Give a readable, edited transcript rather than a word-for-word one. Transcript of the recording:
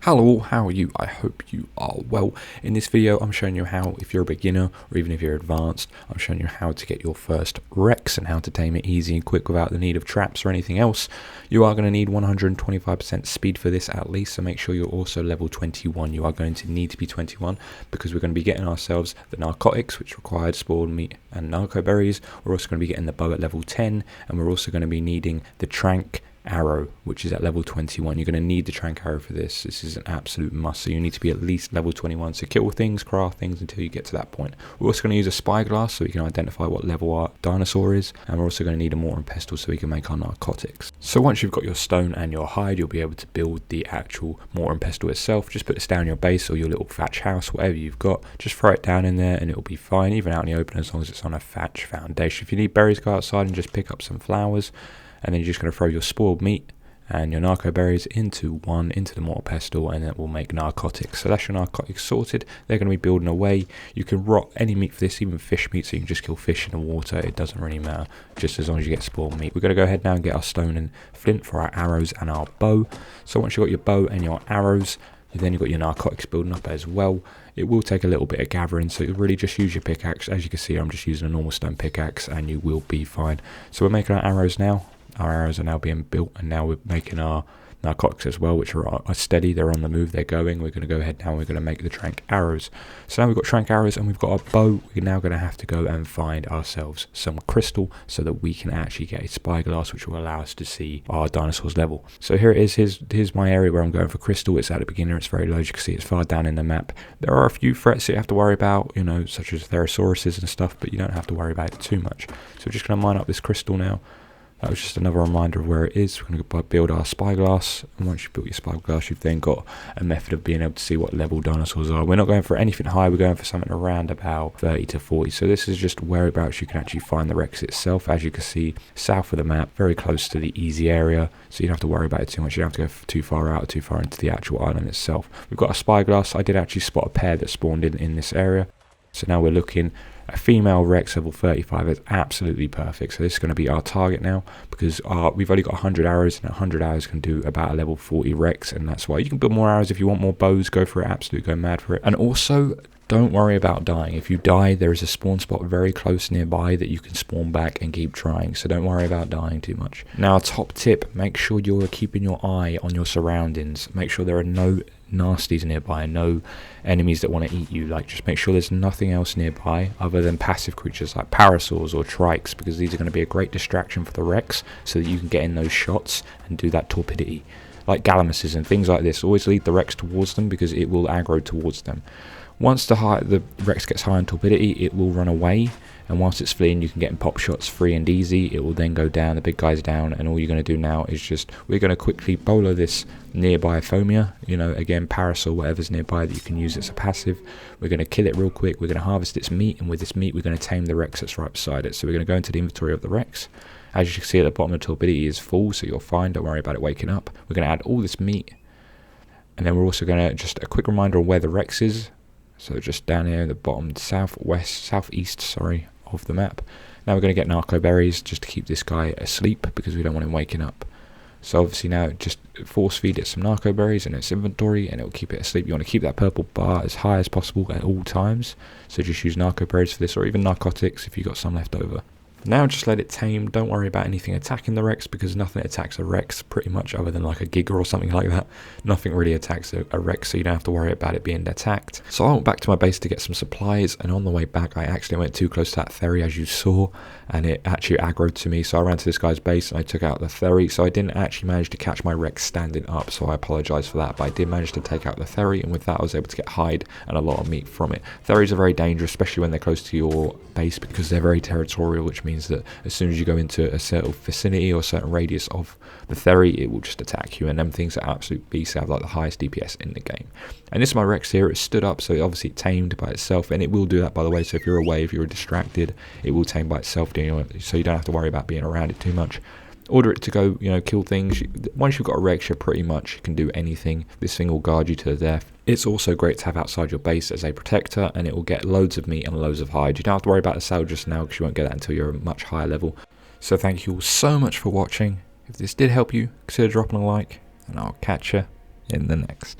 Hello, how are you? I hope you are well. In this video, I'm showing you how, if you're a beginner or even if you're advanced, I'm showing you how to get your first Rex and how to tame it easy and quick without the need of traps or anything else. You are going to need 125% speed for this at least, so make sure you're also level 21. You are going to need to be 21 because we're going to be getting ourselves the narcotics, which required spoiled meat and narco berries. We're also going to be getting the bow at level 10, and we're also going to be needing the trank arrow, which is at level 21. You're going to need the trank arrow for this. This is an absolute must, so you need to be at least level 21. So kill things, craft things until you get to that point. We're also going to use a spyglass so we can identify what level our dinosaur is, and we're also going to need a mortar and pestle so we can make our narcotics. So once you've got your stone and your hide, you'll be able to build the actual mortar and pestle itself. Just put this down your base or your little thatch house, whatever you've got. Just throw it down in there and it'll be fine, even out in the open, as long as it's on a thatch foundation. If you need berries, go outside and just pick up some flowers. And then you're just going to throw your spoiled meat and your narco berries into the mortar pestle, and it will make narcotics. So that's your narcotics sorted. They're going to be building away. You can rot any meat for this, even fish meat, so you can just kill fish in the water. It doesn't really matter, just as long as you get spoiled meat. We're going to go ahead now and get our stone and flint for our arrows and our bow. So once you've got your bow and your arrows, then you've got your narcotics building up as well. It will take a little bit of gathering, so you really just use your pickaxe. As you can see, I'm just using a normal stone pickaxe and you will be fine. So we're making our arrows now. Our arrows are now being built, and now we're making our narcotics as well, which are steady. They're on the move, they're going. We're going to go ahead now, we're going to make the trank arrows. So now we've got trank arrows and we've got our bow. We're now going to have to go and find ourselves some crystal so that we can actually get a spyglass, which will allow us to see our dinosaur's level. So here it is. Here's my area where I'm going for crystal. It's at the beginner, it's very low. As you can see, it's far down in the map. There are a few threats that you have to worry about, you know, such as therasauruses and stuff, but you don't have to worry about it too much. So we're just going to mine up this crystal now. That was just another reminder of where it is. We're going to build our spyglass, and once you've built your spyglass, you've then got a method of being able to see what level dinosaurs are. We're not going for anything high, we're going for something around about 30 to 40. So this is just whereabouts you can actually find the Rex itself. As you can see, south of the map, very close to the easy area, so you don't have to worry about it too much. You don't have to go too far out or too far into the actual island itself. We've got a spyglass. I did actually spot a pair that spawned in this area. So now we're looking. A female Rex level 35 is absolutely perfect. So this is going to be our target now, because we've only got 100 arrows, and 100 arrows can do about a level 40 Rex, and that's why you can build more arrows. If you want more bows, go for it, absolutely go mad for it. And also, don't worry about dying. If you die, there is a spawn spot very close nearby that you can spawn back and keep trying, so don't worry about dying too much. Now, top tip, make sure you're keeping your eye on your surroundings. Make sure there are no nasties nearby, no enemies that want to eat you. Like, just make sure there's nothing else nearby other than passive creatures like parasaurs or trikes, because these are going to be a great distraction for the Rex, so that you can get in those shots and do that torpidity. Like galamuses and things like this, always lead the Rex towards them because it will aggro towards them. Once the Rex gets high on torpidity, it will run away, and whilst it's fleeing, you can get in pop shots free and easy. It will then go down, the big guy's down, and all you're going to do now is just, we're going to quickly bowler this nearby phomia, you know, again, parasaur, whatever's nearby that you can use as a passive. We're going to kill it real quick, we're going to harvest its meat, and with this meat, we're going to tame the Rex that's right beside it. So we're going to go into the inventory of the Rex. As you can see at the bottom, the torpidity is full, so you're fine, don't worry about it waking up. We're going to add all this meat, and then we're also going to, just a quick reminder on where the Rex is. So just down here at the bottom, southeast, of the map. Now we're going to get narco berries just to keep this guy asleep, because we don't want him waking up. So obviously now just force feed it some narco berries in its inventory, and it will keep it asleep. You want to keep that purple bar as high as possible at all times. So just use narco berries for this, or even narcotics if you've got some left over. Now just let it tame. Don't worry about anything attacking the Rex, because nothing attacks a Rex pretty much other than like a Giga or something like that. Nothing really attacks a Rex, so you don't have to worry about it being attacked. So I went back to my base to get some supplies, and on the way back I actually went too close to that ferry, as you saw, and it actually aggroed to me. So I ran to this guy's base and I took out the ferry. So I didn't actually manage to catch my Rex standing up, so I apologise for that, but I did manage to take out the ferry, and with that I was able to get hide and a lot of meat from it. Ferries are very dangerous, especially when they're close to your base, because they're very territorial, which means that as soon as you go into a certain vicinity or a certain radius of the ferry, it will just attack you, and them things are absolute beasts. They have like the highest DPS in the game. And this is my Rex here. It stood up, so obviously it tamed by itself, and it will do that, by the way. So if you're away, if you're distracted, it will tame by itself, so you don't have to worry about being around it too much. Order it to go, you know, kill things. Once you've got a Rex, you pretty much can do anything. This thing will guard you to the death. It's also great to have outside your base as a protector, and it will get loads of meat and loads of hide. You don't have to worry about the saddle just now, because you won't get that until you're a much higher level. So thank you all so much for watching. If this did help you, consider dropping a like, and I'll catch you in the next.